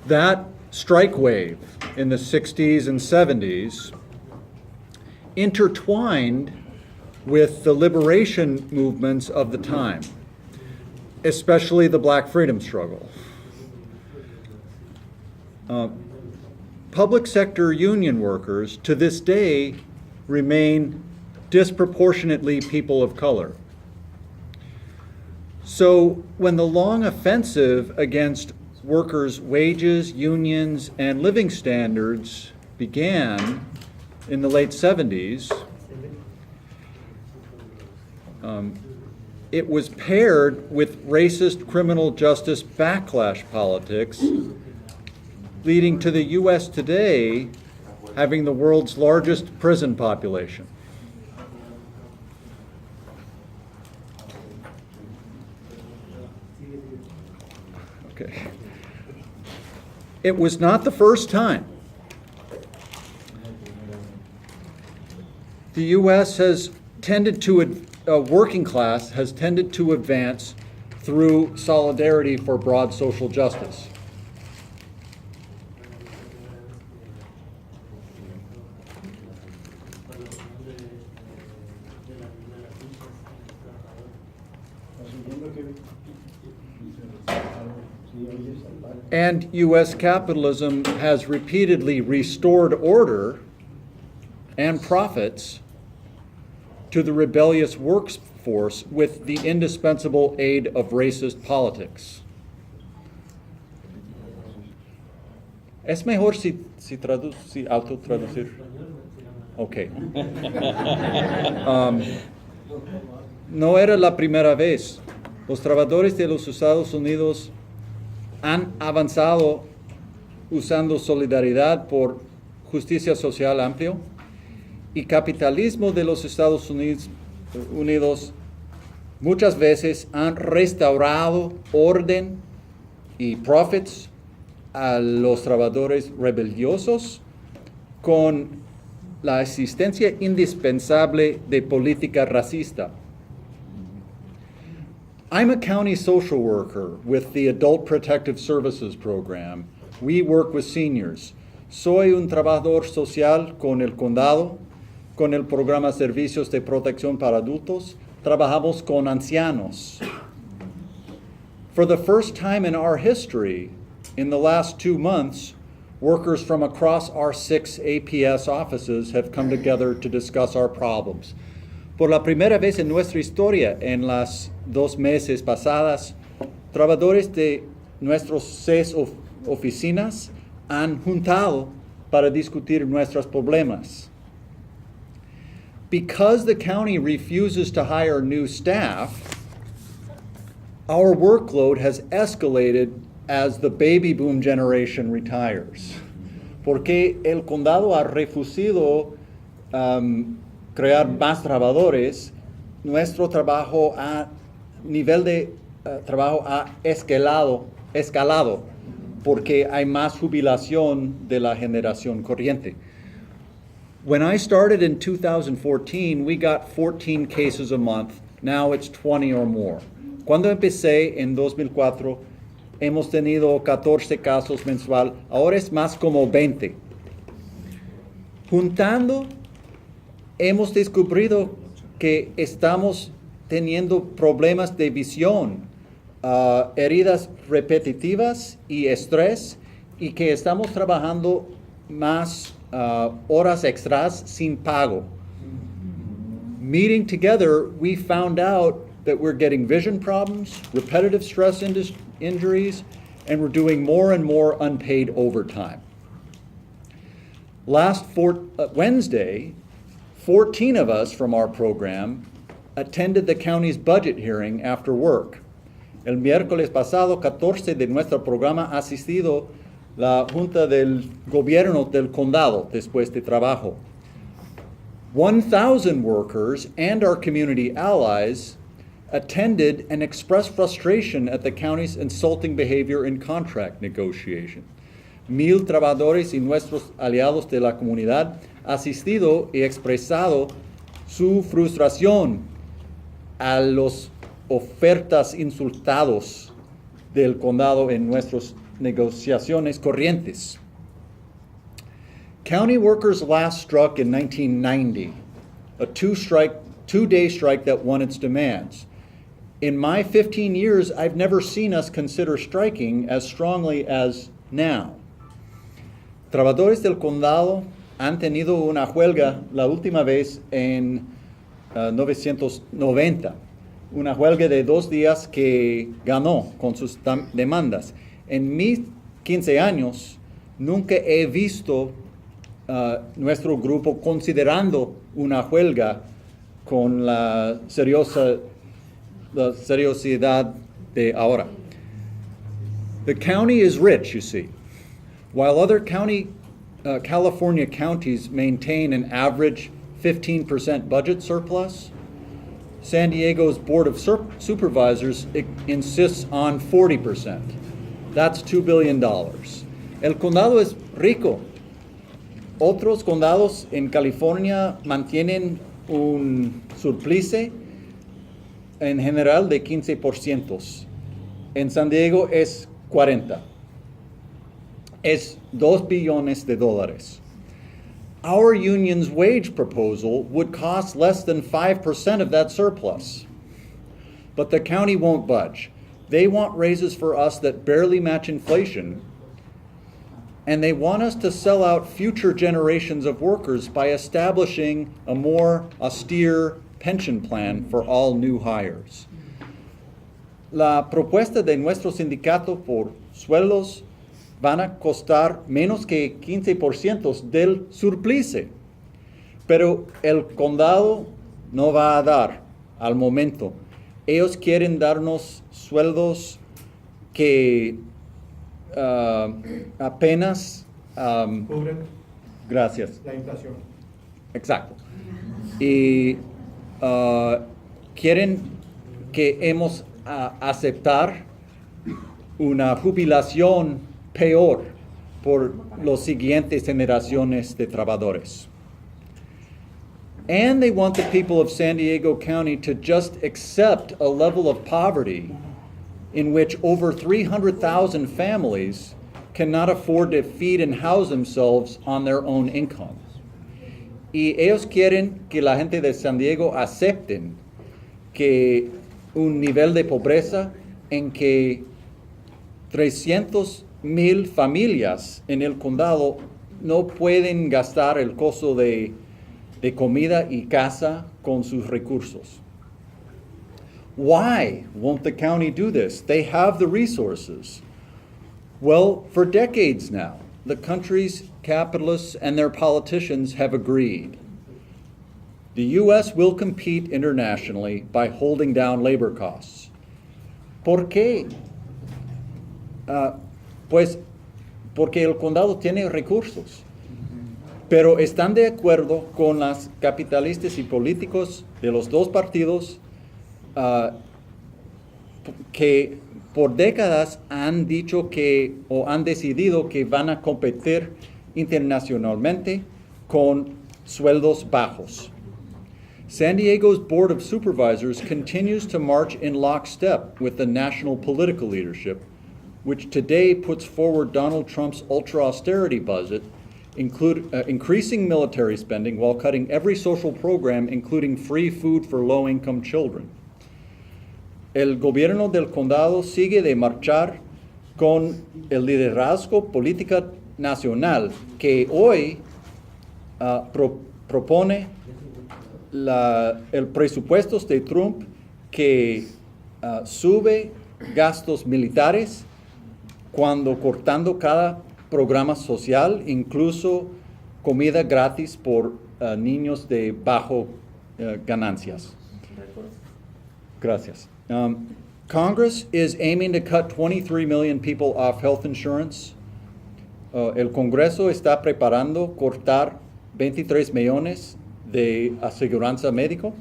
That strike wave in the 60s and 70s intertwined with the liberation movements of the time, especially the Black freedom struggle. Public sector union workers to this day remain disproportionately people of color. So when the long offensive against workers' wages, unions, and living standards began in the late 70s, it was paired with racist criminal justice backlash politics, leading to the U.S. today having the world's largest prison population. Okay. It was not the first time. The U.S. has tended to, working class has tended to advance through solidarity for broad social justice. And U.S. capitalism has repeatedly restored order and profits to the rebellious workforce with the indispensable aid of racist politics. ¿Es mejor si autotraducir? Okay. No era la primera vez. Los trabajadores de los Estados Unidos han avanzado usando solidaridad por justicia social amplio y capitalismo de los Estados Unidos muchas veces han restaurado orden y profits a los trabajadores rebeliosos con la asistencia indispensable de política racista. I'm a county social worker with the Adult Protective Services Program. We work with seniors. Soy un trabajador social con el condado, con el programa Servicios de Protección para Adultos. Trabajamos con ancianos. For the first time in our history, in the last 2 months, workers from across our 6 APS offices have come together to discuss our problems. Por la primera vez en nuestra historia, en las 2 meses pasadas, trabajadores de nuestras 6 oficinas han juntado para discutir nuestros problemas. Because the county refuses to hire new staff, our workload has escalated as the baby boom generation retires. Porque el condado ha refusado crear más trabajadores, nuestro trabajo nivel de trabajo ha escalado porque hay más jubilación de la generación corriente. When I started in 2014, we got 14 cases a month. Now it's 20 or more. Cuando empecé en 2004, hemos tenido 14 casos mensual. Ahora es más como 20. Juntando, hemos descubierto que estamos teniendo problemas de visión, heridas repetitivas y estrés, y que estamos trabajando más horas extras sin pago. Meeting together, we found out that we're getting vision problems, repetitive stress injuries, and we're doing more and more unpaid overtime. Last Wednesday, 14 of us from our program attended the county's budget hearing after work. El miércoles pasado, 14 de nuestro programa ha asistido la Junta del Gobierno del Condado después de trabajo. 1,000 workers and our community allies attended and expressed frustration at the county's insulting behavior in contract negotiation. 1,000 trabajadores y nuestros aliados de la comunidad asistido y expresado su frustración a las ofertas insultados del condado en nuestros negociaciones corrientes. County workers last struck in 1990, a two-day strike that won its demands. In my 15 years, I've never seen us consider striking as strongly as now. Trabajadores del condado han tenido una huelga la última vez en 1990, una huelga de 2 días que ganó con sus demandas. En mis 15 años, nunca he visto nuestro grupo considerando una huelga con la seriosidad de ahora. The county is rich, you see. While other California counties maintain an average 15% budget surplus, San Diego's Board of Supervisors insists on 40%. That's $2 billion. El condado es rico. Otros condados en California mantienen un surplice en general de 15%. En San Diego es 40%. Es $2 billion. Our union's wage proposal would cost less than 5% of that surplus. But the county won't budge. They want raises for us that barely match inflation, and they want us to sell out future generations of workers by establishing a more austere pension plan for all new hires. La propuesta de nuestro sindicato por sueldos van a costar menos que 15% del surplice, pero el condado no va a dar al momento. Ellos quieren darnos sueldos que apenas cubren gracias. la inflación. Exacto. Y quieren que hemos aceptar una jubilación peor por las siguientes generaciones de trabajadores. And they want the people of San Diego County to just accept a level of poverty in which over 300,000 families cannot afford to feed and house themselves on their own income. Y ellos quieren que la gente de San Diego acepten que un nivel de pobreza en que 300,000 familias en el condado no pueden gastar el costo de comida y casa con sus recursos. Why won't the county do this? They have the resources. Well, for decades now, the country's capitalists and their politicians have agreed. The U.S. will compete internationally by holding down labor costs. ¿Por qué? Pues porque el condado tiene recursos. Pero están de acuerdo con las capitalistas y políticos de los dos partidos que por décadas han dicho que o han decidido que van a competir internacionalmente con sueldos bajos. San Diego's Board of Supervisors continues to march in lockstep with the national political leadership, which today puts forward Donald Trump's ultra-austerity budget, increasing military spending while cutting every social program, including free food for low-income children. El gobierno del condado sigue de marchar con el liderazgo política nacional que hoy propone el presupuesto de Trump que sube gastos militares cuando cortando cada programa social, incluso comida gratis por niños de bajo ganancias. Gracias. Congress is aiming to cut 23 million people off health insurance. El Congreso está preparando cortar 23 millones de aseguranza médico.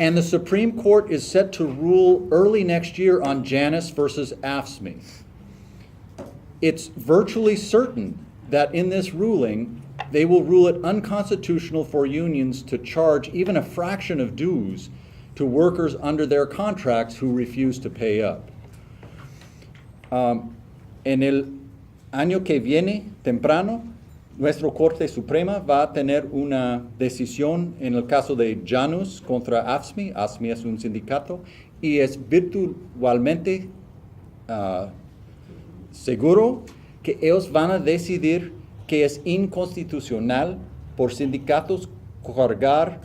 And the Supreme Court is set to rule early next year on Janus versus AFSCME. It's virtually certain that in this ruling, they will rule it unconstitutional for unions to charge even a fraction of dues to workers under their contracts who refuse to pay up. En el año que viene, temprano, nuestra Corte Suprema va a tener una decisión en el caso de Janus contra AFSCME. AFSCME es un sindicato y es virtualmente seguro que ellos van a decidir que es inconstitucional por sindicatos cargar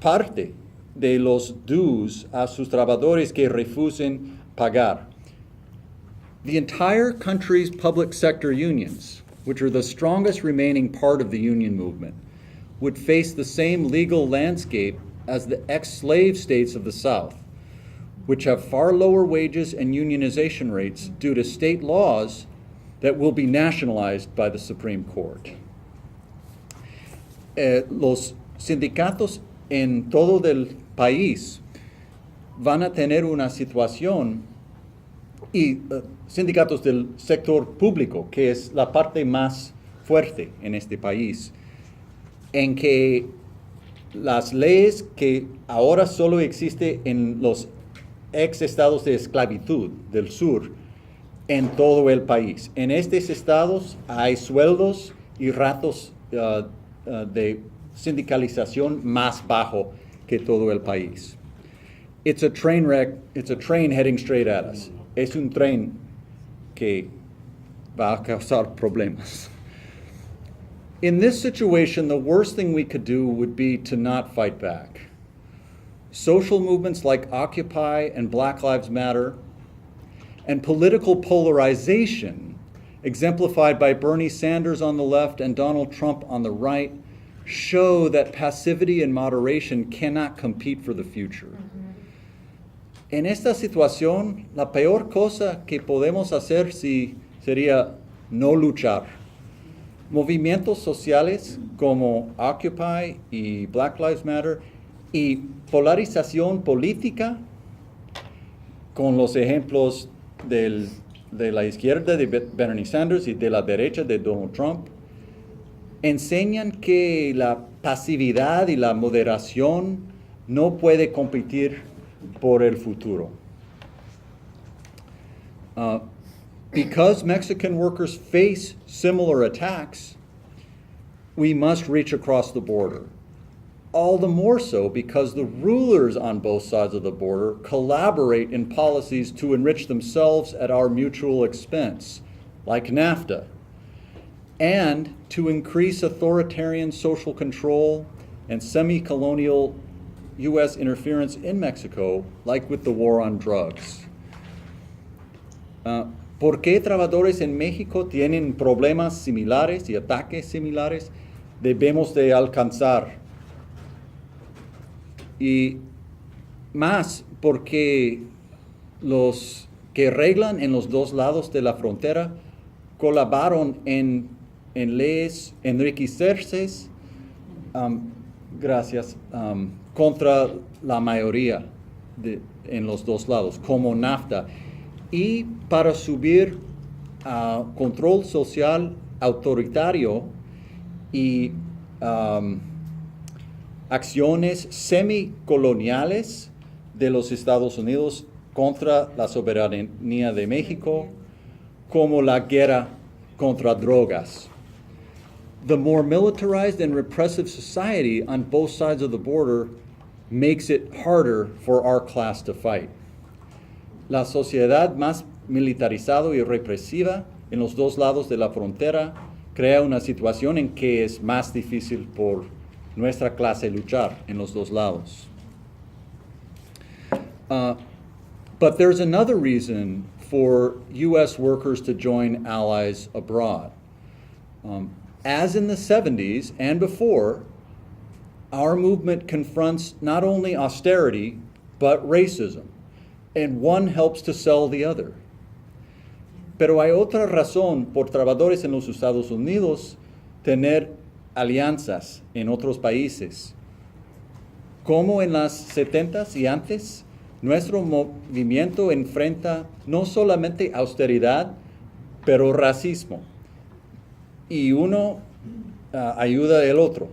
parte de los dues a sus trabajadores que refusen pagar. The entire country's public sector unions, which are the strongest remaining part of the union movement, would face the same legal landscape as the ex-slave states of the South, which have far lower wages and unionization rates due to state laws that will be nationalized by the Supreme Court. Los sindicatos en todo el país van a tener una situación y sindicatos del sector público, que es la parte más fuerte en este país, en que las leyes que ahora solo existen en los ex estados de esclavitud del sur, en todo el país. En estos estados hay sueldos y ratos de sindicalización más bajo que todo el país. It's a train wreck, it's a train heading straight at us. Es un tren que va a causar problemas. In this situation, the worst thing we could do would be to not fight back. Social movements like Occupy and Black Lives Matter and political polarization, exemplified by Bernie Sanders on the left and Donald Trump on the right, show that passivity and moderation cannot compete for the future. En esta situación, la peor cosa que podemos hacer sería no luchar. Movimientos sociales como Occupy y Black Lives Matter y polarización política, con los ejemplos de la izquierda de Bernie Sanders y de la derecha de Donald Trump, enseñan que la pasividad y la moderación no puede competir por el futuro. Because Mexican workers face similar attacks, we must reach across the border. All the more so because the rulers on both sides of the border collaborate in policies to enrich themselves at our mutual expense, like NAFTA, and to increase authoritarian social control and semi-colonial U.S. interference in Mexico, like with the war on drugs. ¿Por qué trabajadores en México tienen problemas similares y ataques similares? Debemos de alcanzar. Y más porque los que reglan en los dos lados de la frontera colaboraron en leyes enriquecerse contra la mayoría en los dos lados, como NAFTA, y para subir a control social autoritario y acciones semicoloniales de los Estados Unidos contra la soberanía de México, como la guerra contra drogas. The more militarized and repressive society on both sides of the border makes it harder for our class to fight. La sociedad más militarizada y represiva en los dos lados de la frontera crea una situación en que es más difícil por nuestra clase luchar en los dos lados. But there's another reason for U.S. workers to join allies abroad. As in the 70s and before, our movement confronts not only austerity, but racism, and one helps to sell the other. Pero hay otra razón por trabajadores en los Estados Unidos tener alianzas en otros países. Como en las 70s y antes, nuestro movimiento enfrenta no solamente austeridad, pero racismo. Y uno ayuda al otro.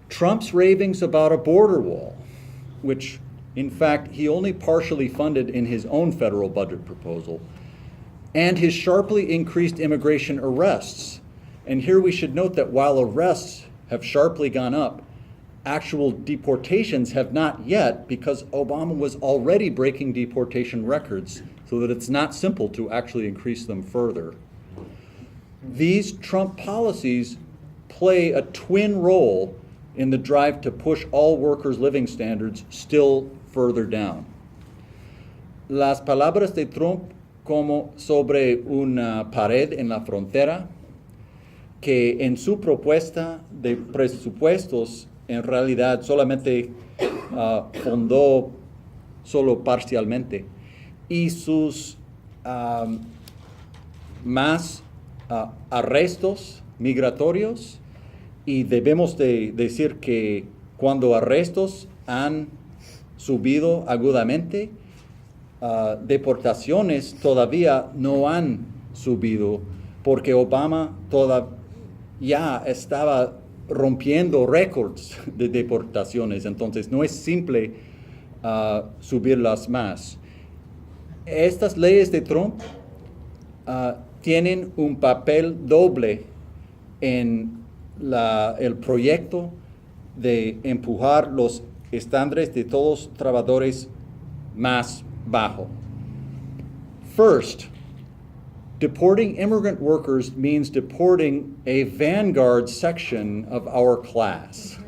Trump's ravings about a border wall, which in fact he only partially funded in his own federal budget proposal, and his sharply increased immigration arrests. And here we should note that while arrests have sharply gone up, actual deportations have not yet, because Obama was already breaking deportation records, so that it's not simple to actually increase them further. These Trump policies play a twin role in the drive to push all workers' living standards still further down. Las palabras de Trump como sobre una pared en la frontera, que en su propuesta de presupuestos en realidad solamente fundó solo parcialmente, y sus más arrestos migratorios, y debemos de decir que cuando arrestos han subido agudamente, deportaciones todavía no han subido, porque Obama ya estaba rompiendo récords de deportaciones, entonces no es simple subirlas más. Estas leyes de Trump tienen un papel doble en el proyecto de empujar los estándares de todos los trabajadores más bajo. First, deporting immigrant workers means deporting a vanguard section of our class,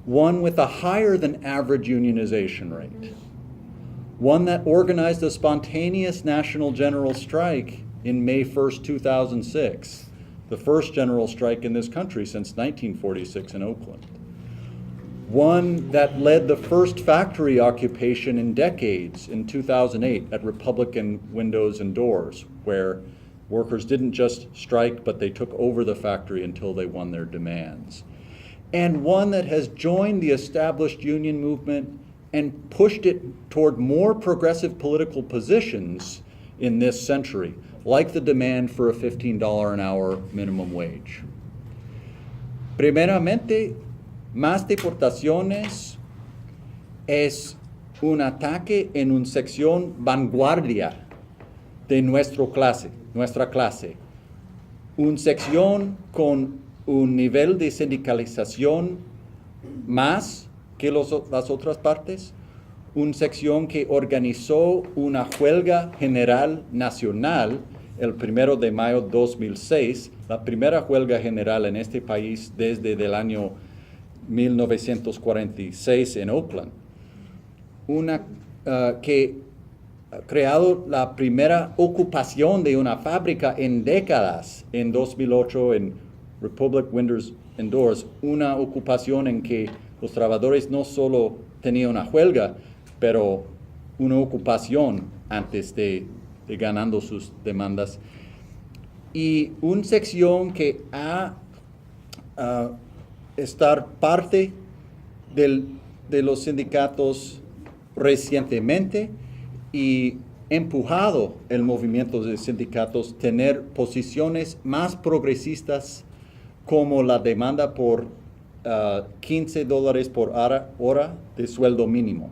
one with a higher than average unionization rate, one that organized a spontaneous national general strike in May 1st, 2006, the first general strike in this country since 1946 in Oakland. One that led the first factory occupation in decades in 2008 at Republican Windows and Doors, where workers didn't just strike, but they took over the factory until they won their demands. And one that has joined the established union movement and pushed it toward more progressive political positions in this century, like the demand for a $15 an hour minimum wage. Primeramente, más deportaciones es un ataque en una sección vanguardia de nuestra clase, una sección con un nivel de sindicalización más que las otras partes, una sección que organizó una huelga general nacional el 1 de mayo de 2006, la primera huelga general en este país desde el año 1946 en Oakland, que ha creado la primera ocupación de una fábrica en décadas en 2008 en Republic Windows and Doors, una ocupación en que los trabajadores no solo tenían una huelga, pero una ocupación antes de ganando sus demandas, y una sección que ha estar parte de los sindicatos recientemente y empujado el movimiento de sindicatos tener posiciones más progresistas, como la demanda por $15 por hora de sueldo mínimo.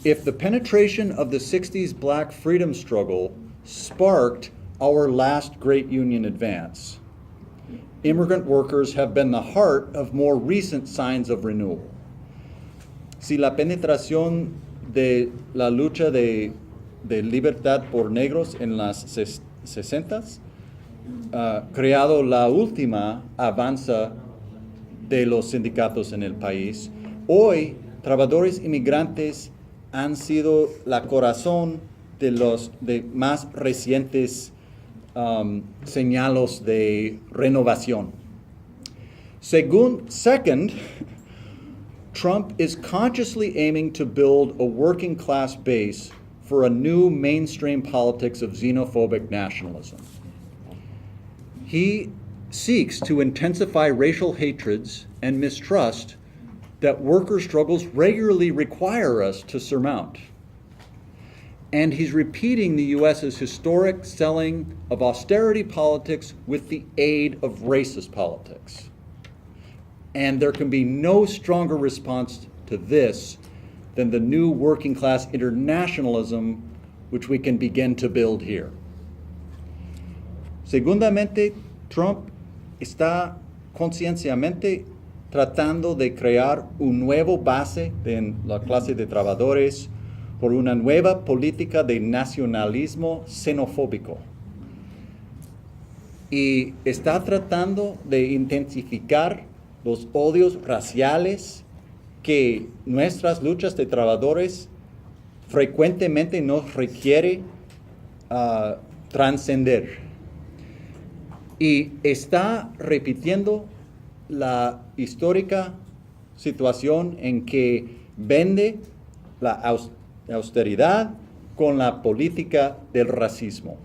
If the penetration of the 60s black freedom struggle sparked our last great union advance, immigrant workers have been the heart of more recent signs of renewal. Si la penetración de la lucha de libertad por negros en las 60s creado la última avanza de los sindicatos en el país, hoy trabajadores inmigrantes han sido la corazón de los más recientes señales de renovación. Second, Trump is consciously aiming to build a working class base for a new mainstream politics of xenophobic nationalism. He seeks to intensify racial hatreds and mistrust that worker struggles regularly require us to surmount. And he's repeating the U.S.'s historic selling of austerity politics with the aid of racist politics. And there can be no stronger response to this than the new working class internationalism which we can begin to build here. Segundamente, Trump está conscienciamente tratando de crear un nuevo base en la clase de trabajadores por una nueva política de nacionalismo xenofóbico. Y está tratando de intensificar los odios raciales que nuestras luchas de trabajadores frecuentemente nos requiere trascender. Y está repitiendo la histórica situación en que vende la austeridad con la política del racismo.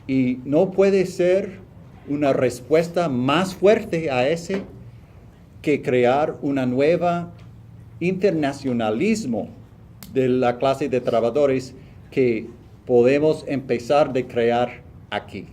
Y no puede ser una respuesta más fuerte a ese que crear una nueva internacionalismo de la clase de trabajadores que podemos empezar de crear aquí.